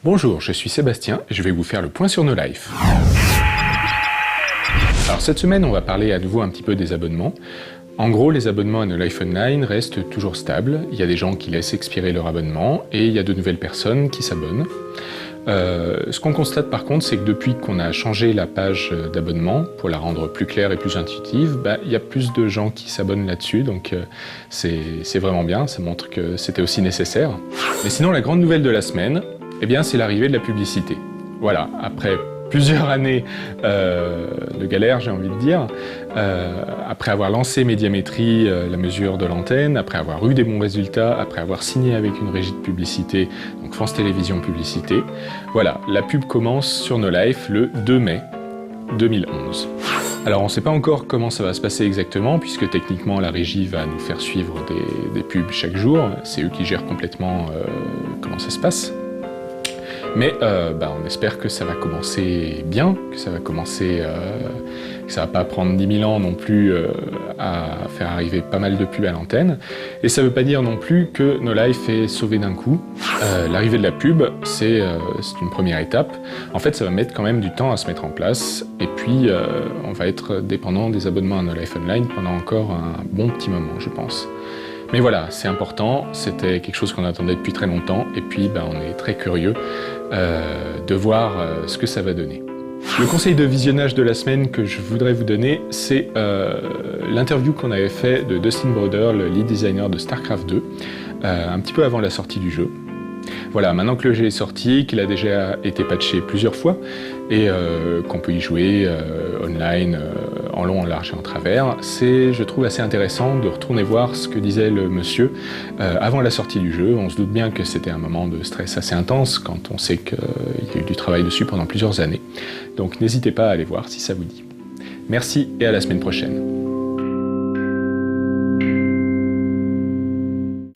Bonjour, je suis Sébastien et je vais vous faire le point sur No Life. Alors cette semaine, on va parler à nouveau un petit peu des abonnements. En gros, les abonnements à No Life Online restent toujours stables. Il y a des gens qui laissent expirer leur abonnement et il y a de nouvelles personnes qui s'abonnent. Ce qu'on constate par contre, c'est que depuis qu'on a changé la page d'abonnement pour la rendre plus claire et plus intuitive, il y a plus de gens qui s'abonnent là-dessus, donc c'est vraiment bien, ça montre que c'était aussi nécessaire. Mais sinon, la grande nouvelle de la semaine, c'est l'arrivée de la publicité. Voilà, après plusieurs années de galère, j'ai envie de dire, après avoir lancé Médiamétrie, la mesure de l'antenne, après avoir eu des bons résultats, après avoir signé avec une régie de publicité, donc France Télévisions Publicité, voilà, la pub commence sur No Life le 2 mai 2011. Alors on ne sait pas encore comment ça va se passer exactement, puisque techniquement la régie va nous faire suivre des pubs chaque jour, c'est eux qui gèrent complètement comment ça se passe. Mais on espère que ça va commencer bien, que ça va commencer, que ça va pas prendre 10 000 ans non plus à faire arriver pas mal de pubs à l'antenne. Et ça veut pas dire non plus que No Life est sauvé d'un coup. L'arrivée de la pub, c'est une première étape. En fait, ça va mettre quand même du temps à se mettre en place. Et puis, on va être dépendant des abonnements à No Life Online pendant encore un bon petit moment, je pense. Mais voilà, c'est important, c'était quelque chose qu'on attendait depuis très longtemps, et puis on est très curieux de voir ce que ça va donner. Le conseil de visionnage de la semaine que je voudrais vous donner, c'est l'interview qu'on avait fait de Dustin Broder, le lead designer de StarCraft 2, un petit peu avant la sortie du jeu. Voilà, maintenant que le jeu est sorti, qu'il a déjà été patché plusieurs fois, et qu'on peut y jouer online, en long, en large et en travers, c'est, je trouve, assez intéressant de retourner voir ce que disait le monsieur avant la sortie du jeu. On se doute bien que c'était un moment de stress assez intense quand on sait qu'il y a eu du travail dessus pendant plusieurs années. Donc n'hésitez pas à aller voir si ça vous dit. Merci et à la semaine prochaine.